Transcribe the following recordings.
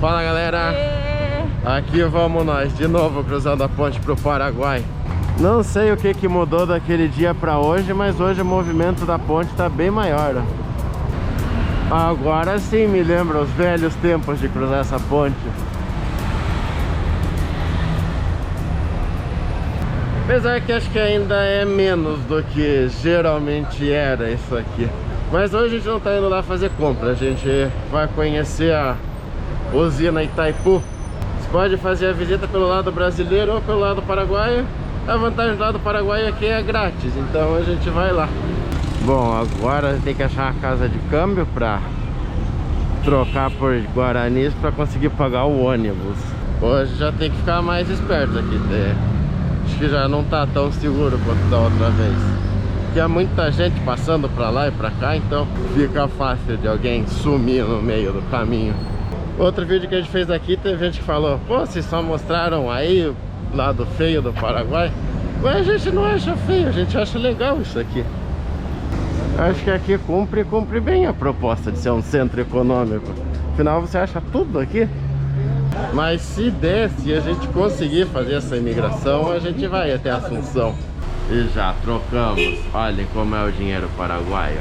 Fala galera, aqui vamos nós de novo cruzando a ponte pro Paraguai. Não sei o que mudou daquele dia pra hoje, mas hoje o movimento da ponte tá bem maior, ó. Agora sim me lembra os velhos tempos de cruzar essa ponte. Apesar que acho que ainda é menos do que geralmente era isso aqui. Mas hoje a gente não tá indo lá fazer compra, a gente vai conhecer a usina Itaipu. Você pode fazer a visita pelo lado brasileiro ou pelo lado paraguaio. A vantagem do lado paraguaio aqui é grátis, então a gente vai lá. Bom, agora tem que achar a casa de câmbio pra trocar por guaranis pra conseguir pagar o ônibus. Hoje já tem que ficar mais esperto aqui. Acho que já não tá tão seguro quanto da outra vez. Porque há muita gente passando pra lá e pra cá, então fica fácil de alguém sumir no meio do caminho. Outro vídeo que a gente fez aqui, teve gente que falou: pô, vocês só mostraram aí o lado feio do Paraguai. Mas a gente não acha feio, a gente acha legal isso aqui. Acho que aqui cumpre bem a proposta de ser um centro econômico. Afinal você acha tudo aqui. Mas se desse e a gente conseguir fazer essa imigração, a gente vai até Assunção. E já trocamos. Olhem como é o dinheiro paraguaio.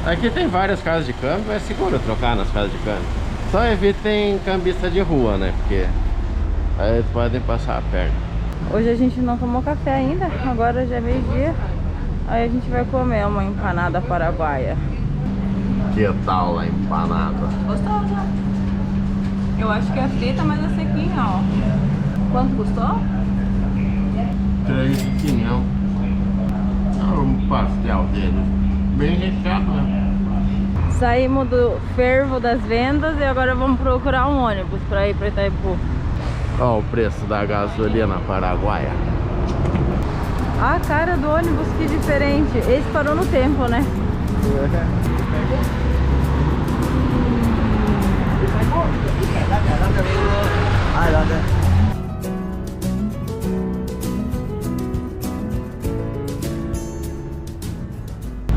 Aqui tem várias casas de câmbio, é seguro trocar nas casas de câmbio. Só evitem cambista de rua, né? Porque aí eles podem passar a perna. Hoje a gente não tomou café ainda, agora já é meio-dia. Aí a gente vai comer uma empanada paraguaia. Que tal a empanada? Gostosa. Eu acho que é frita, mas é sequinha, ó. Quanto custou? 3,5. Um pastel deles. Bem recheado, né? Saímos do fervo das vendas e agora vamos procurar um ônibus pra ir pra Itaipu. Olha o preço da gasolina paraguaia. A cara do ônibus, que diferente. Esse parou no tempo, né?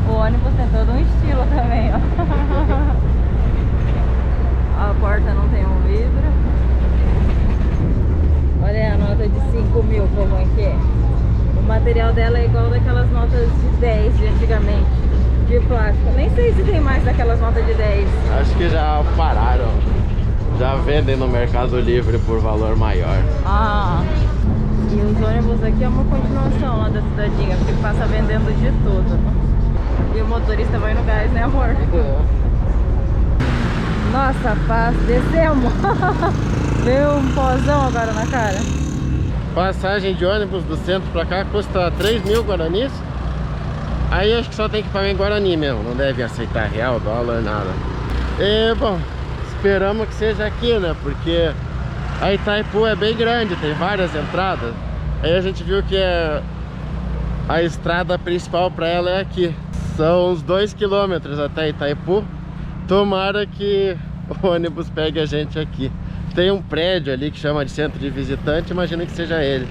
O ônibus tem todo um estilo também, ó. A porta não tem um vidro. Olha a nota de 5.000 como é que é. O material dela é igual daquelas notas de 10 de antigamente, de plástico. Nem sei se tem mais daquelas notas de 10. Acho que já pararam. Já vendem no Mercado Livre por valor maior. Ah, e os ônibus aqui é uma continuação lá da cidadinha, porque passa vendendo de tudo. E o motorista vai no gás, né, amor? Nossa, paz, descemos. Veio um pozão agora na cara. Passagem de ônibus do centro pra cá custa 3.000 guaranis. Aí acho que só tem que pagar em guarani mesmo. Não deve aceitar real, dólar, nada. E, bom, esperamos que seja aqui, né? Porque a Itaipu é bem grande, tem várias entradas. Aí a gente viu que a estrada principal pra ela é aqui. São uns 2 km até Itaipu. Tomara que o ônibus pegue a gente aqui. Tem um prédio ali que chama de centro de visitante, imagino que seja ele.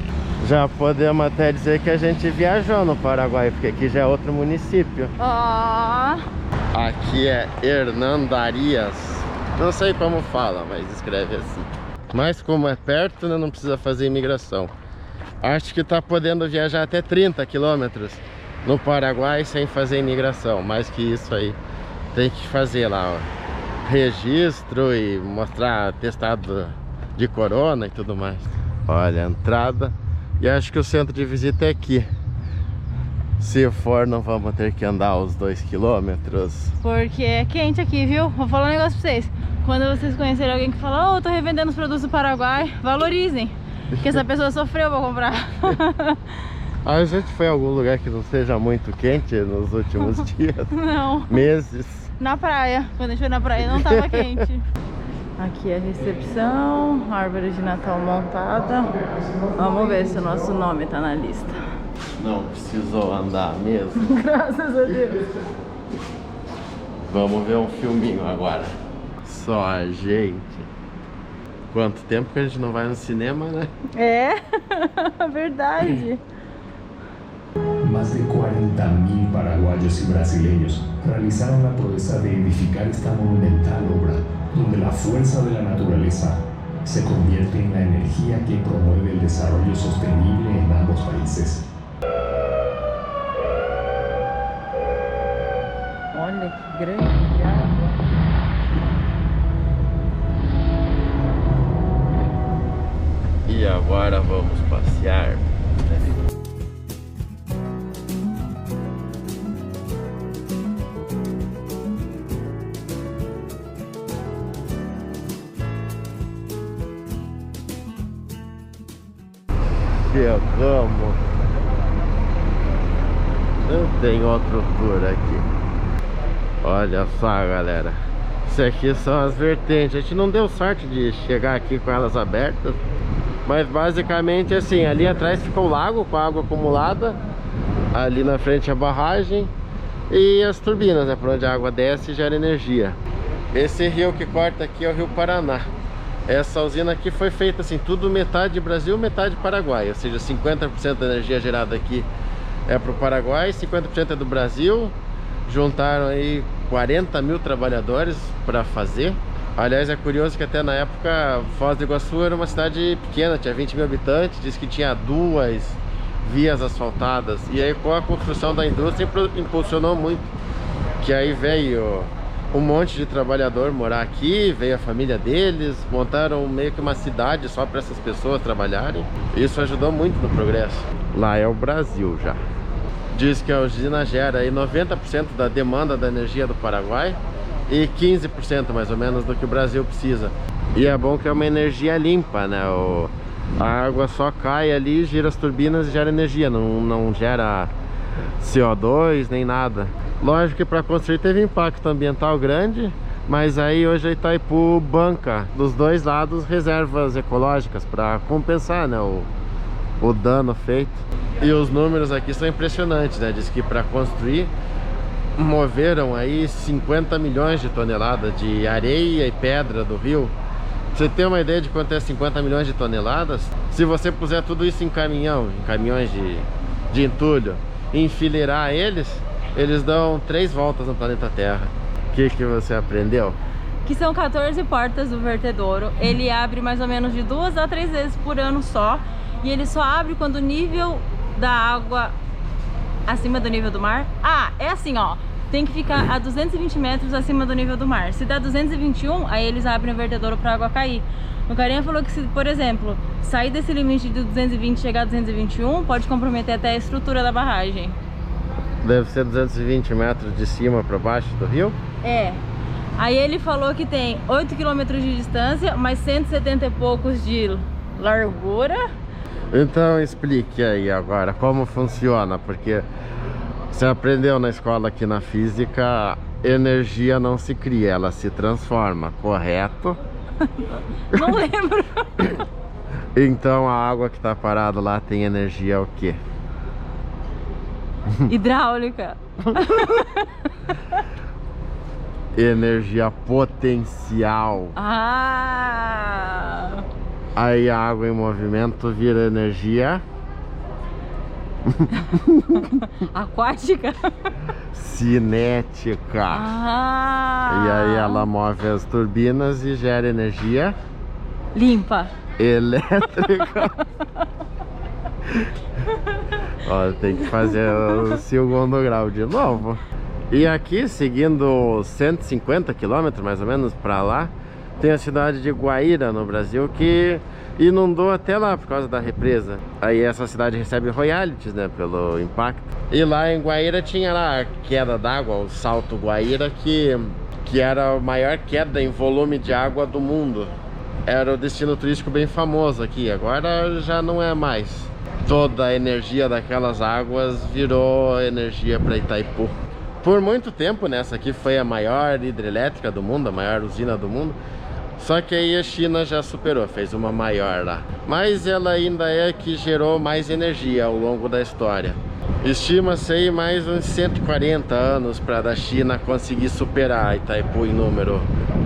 Já podemos até dizer que a gente viajou no Paraguai, porque aqui já é outro município. Ó. Aqui é Hernandarias. Não sei como fala, mas escreve assim. Mas como é perto, né, não precisa fazer imigração. Acho que tá podendo viajar até 30 km no Paraguai sem fazer imigração. Mais que isso aí, tem que fazer lá, ó, registro e mostrar atestado de corona e tudo mais. Olha a entrada. E acho que o centro de visita é aqui. Se for, não vamos ter que andar os 2 km. Porque é quente aqui, viu? Vou falar um negócio pra vocês. Quando vocês conhecerem alguém que fala: oh, eu tô revendendo os produtos do Paraguai, valorizem, porque essa pessoa sofreu pra comprar. A gente foi a algum lugar que não seja muito quente nos últimos dias? Não. Meses? Na praia. Quando a gente foi na praia não tava quente. Aqui é a recepção, árvore de Natal montada. Vamos ver se o nosso nome tá na lista. Não precisou andar mesmo. Graças a Deus. Vamos ver um filminho agora. Só a gente. Quanto tempo que a gente não vai no cinema, né? É, verdade. Más de 40.000 paraguayos y brasileños realizaron la proeza de edificar esta monumental obra donde la fuerza de la naturaleza se convierte en la energía que promueve el desarrollo sostenible en ambos países. Olha que grande de água. E agora vamos passear. Chegamos. Não tem outro tour aqui. Olha só, galera. Isso aqui são as vertentes. A gente não deu sorte de chegar aqui com elas abertas, mas basicamente assim, ali atrás ficou o lago com a água acumulada, ali na frente a barragem e as turbinas, né, por onde a água desce e gera energia. Esse rio que corta aqui é o Rio Paraná. Essa usina aqui foi feita assim, tudo metade Brasil, metade Paraguai, ou seja, 50% da energia gerada aqui é para o Paraguai, 50% é do Brasil. Juntaram aí 40 mil trabalhadores para fazer. Aliás, é curioso que até na época Foz do Iguaçu era uma cidade pequena, tinha 20 mil habitantes, diz que tinha 2 vias asfaltadas. E aí com a construção da indústria impulsionou muito, que aí veio um monte de trabalhador morar aqui, veio a família deles, montaram meio que uma cidade só para essas pessoas trabalharem. Isso ajudou muito no progresso. Lá é o Brasil já. Diz que a usina gera aí 90% da demanda da energia do Paraguai e 15% mais ou menos do que o Brasil precisa. E é bom que é uma energia limpa, né? A água só cai ali, gira as turbinas e gera energia, não gera CO2 nem nada. Lógico que para construir teve impacto ambiental grande, mas aí hoje a Itaipu banca dos dois lados reservas ecológicas para compensar, né, o dano feito. E os números aqui são impressionantes, né? Diz que para construir moveram aí 50 milhões de toneladas de areia e pedra do rio. Pra você ter uma ideia de quanto é 50 milhões de toneladas, se você puser tudo isso em caminhões de entulho, e enfileirar eles dão 3 voltas no planeta Terra. O que você aprendeu? Que são 14 portas do vertedouro. Ele abre mais ou menos de 2 a 3 vezes por ano só. E ele só abre quando o nível da água acima do nível do mar. Ah, é assim, ó. Tem que ficar a 220 metros acima do nível do mar. Se dá 221, aí eles abrem o vertedouro para a água cair. O carinha falou que se, por exemplo, sair desse limite de 220 e chegar a 221, pode comprometer até a estrutura da barragem. Deve ser 220 metros de cima para baixo do rio? É. Aí ele falou que tem 8 km de distância, mais 170 e poucos de largura. Então explique aí agora como funciona, porque você aprendeu na escola aqui na física, energia não se cria, ela se transforma, correto? Não lembro. Então a água que está parada lá tem energia o quê? Hidráulica. Energia potencial. Ah! Aí a água em movimento vira energia aquática. Cinética. Ah! E aí ela move as turbinas e gera energia limpa. Elétrica. Ó, tem que fazer o segundo grau de novo. E aqui, seguindo 150 km mais ou menos para lá, tem a cidade de Guaíra, no Brasil, que inundou até lá por causa da represa. Aí essa cidade recebe royalties, né, pelo impacto. E lá em Guaíra tinha lá a queda d'água, o Salto Guaíra, que era a maior queda em volume de água do mundo. Era o destino turístico bem famoso aqui, agora já não é mais. Toda a energia daquelas águas virou energia para Itaipu. Por muito tempo, né, essa aqui foi a maior hidrelétrica do mundo, a maior usina do mundo. Só que aí a China já superou, fez uma maior lá. Mas ela ainda é a que gerou mais energia ao longo da história. Estima-se aí mais uns 140 anos para a China conseguir superar a Itaipu em número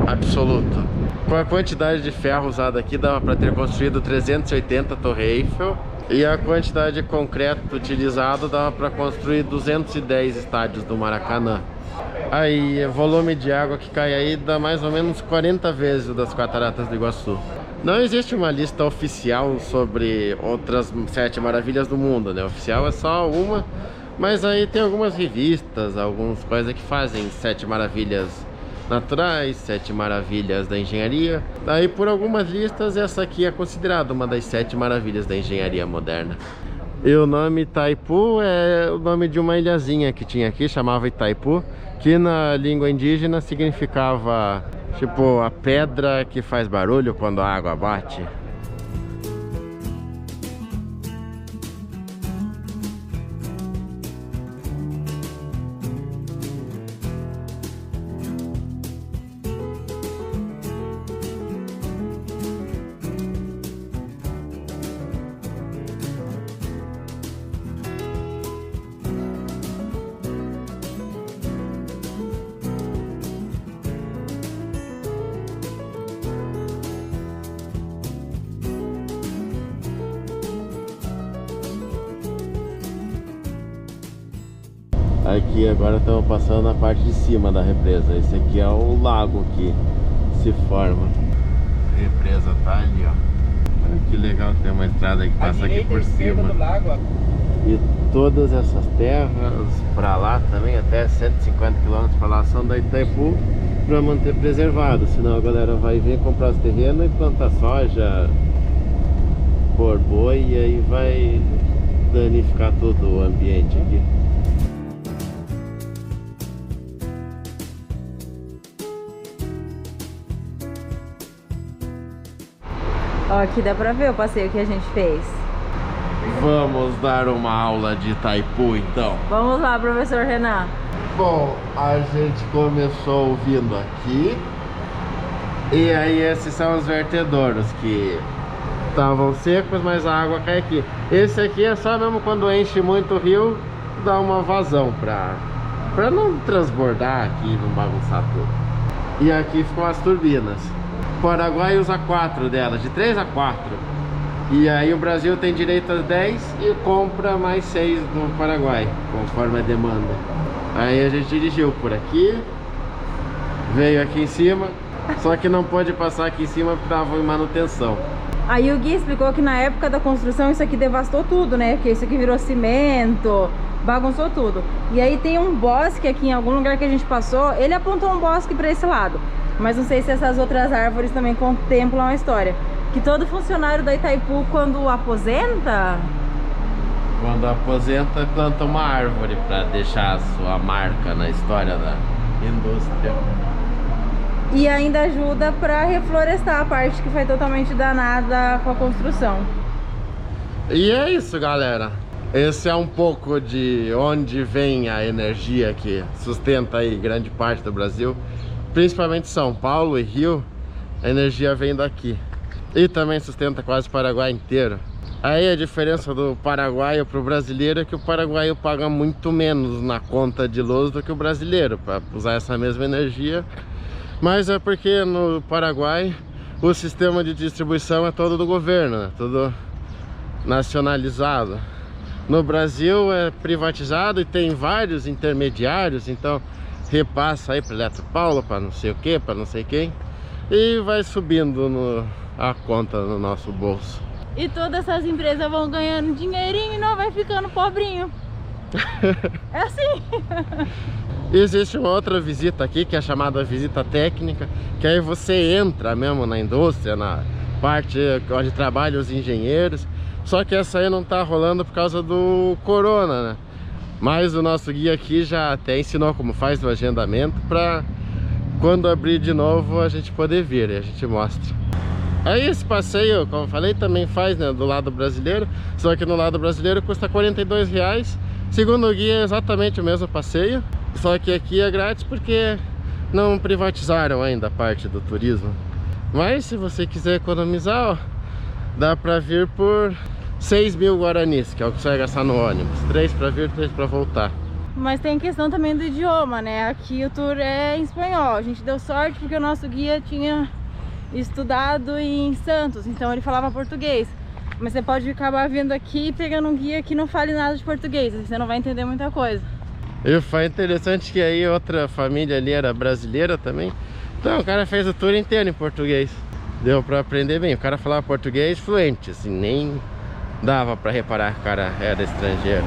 absoluto. Com a quantidade de ferro usada aqui, dava para ter construído 380 Torre Eiffel. E a quantidade de concreto utilizado dava para construir 210 estádios do Maracanã. Aí, volume de água que cai aí dá mais ou menos 40 vezes o das Cataratas do Iguaçu. Não existe uma lista oficial sobre outras 7 maravilhas do mundo, né? Oficial é só uma, mas aí tem algumas revistas, algumas coisas que fazem 7 maravilhas naturais, 7 maravilhas da engenharia. Aí por algumas listas essa aqui é considerada uma das 7 maravilhas da engenharia moderna. E o nome Itaipu é o nome de uma ilhazinha que tinha aqui, chamava Itaipu, que na língua indígena significava tipo a pedra que faz barulho quando a água bate. Aqui agora estamos passando na parte de cima da represa. Esse aqui é o lago que se forma. A represa tá ali, ó. Olha que legal, tem uma estrada que passa aqui por cima do lago. E todas essas terras para lá também, até 150 km para lá, são da Itaipu, para manter preservado. Senão a galera vai vir comprar os terrenos e plantar soja, pôr boi, e aí vai danificar todo o ambiente aqui. Ó, aqui dá pra ver o passeio que a gente fez. Vamos dar uma aula de Itaipu então. Vamos lá, professor Renan. Bom, a gente começou ouvindo aqui. E aí esses são os vertedouros que estavam secos, mas a água cai aqui. Esse aqui é só mesmo quando enche muito o rio, dá uma vazão pra não transbordar aqui e não bagunçar tudo. E aqui ficam as turbinas. O Paraguai usa 4 delas, de 3 a 4. E aí o Brasil tem direito às 10 e compra mais 6 no Paraguai, conforme a demanda. Aí a gente dirigiu por aqui, veio aqui em cima, só que não pôde passar aqui em cima porque estava em manutenção. Aí o Gui explicou que na época da construção isso aqui devastou tudo, né? Que isso aqui virou cimento, bagunçou tudo. E aí tem um bosque aqui em algum lugar que a gente passou, ele apontou um bosque para esse lado. Mas não sei se essas outras árvores também contemplam a história. Que todo funcionário da Itaipu, quando aposenta... Quando aposenta, planta uma árvore para deixar a sua marca na história da indústria. E ainda ajuda para reflorestar a parte que foi totalmente danada com a construção. E é isso, galera. Esse é um pouco de onde vem a energia que sustenta aí grande parte do Brasil. Principalmente São Paulo e Rio, a energia vem daqui. E também sustenta quase o Paraguai inteiro. Aí a diferença do paraguaio para o brasileiro é que o paraguaio paga muito menos na conta de luz do que o brasileiro para usar essa mesma energia. Mas é porque no Paraguai o sistema de distribuição é todo do governo, né? Tudo nacionalizado. No Brasil é privatizado e tem vários intermediários, então repassa aí para Eletropaulo, para não sei o que, para não sei quem, e vai subindo a conta no nosso bolso. E todas essas empresas vão ganhando dinheirinho e não vai ficando pobrinho. É assim. Existe uma outra visita aqui que é chamada visita técnica, que aí você entra mesmo na indústria, na parte onde trabalham os engenheiros. Só que essa aí não tá rolando por causa do corona, né? Mas o nosso guia aqui já até ensinou como faz o agendamento para quando abrir de novo a gente poder vir e a gente mostra. Aí esse passeio, como eu falei, também faz, né, do lado brasileiro, só que no lado brasileiro custa R$42. Segundo o guia é exatamente o mesmo passeio, só que aqui é grátis porque não privatizaram ainda a parte do turismo. Mas se você quiser economizar, ó, dá pra vir por 6.000 guaranis, que é o que você vai gastar no ônibus. 3 para vir, 3 para voltar. Mas tem questão também do idioma, né? Aqui o tour é em espanhol. A gente deu sorte porque o nosso guia tinha estudado em Santos, então ele falava português. Mas você pode acabar vindo aqui e pegando um guia que não fale nada de português, você não vai entender muita coisa. E foi interessante que aí outra família ali era brasileira também. Então o cara fez o tour inteiro em português. Deu pra aprender bem. O cara falava português fluente, assim, nem dava pra reparar que o cara era estrangeiro.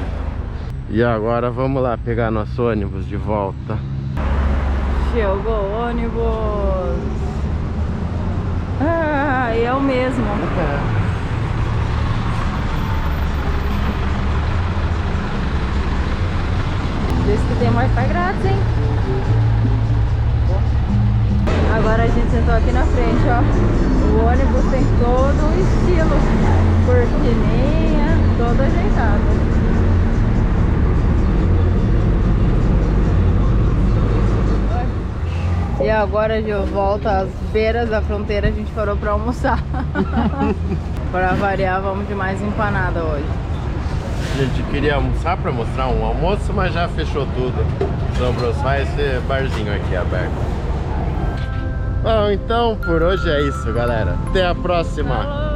E agora vamos lá pegar nosso ônibus de volta. Chegou o ônibus. Ah, é o mesmo. Diz que tem Wi-Fi grátis, hein? Agora a gente sentou aqui na frente, ó. O ônibus tem todo o estilo, cortininha, todo ajeitado. E agora de volta às beiras da fronteira, a gente parou pra almoçar. Para variar, vamos de mais empanada hoje. A gente queria almoçar para mostrar um almoço, mas já fechou tudo. Sobrou só esse barzinho aqui aberto. Bom, então por hoje é isso, galera. Até a próxima! Falou.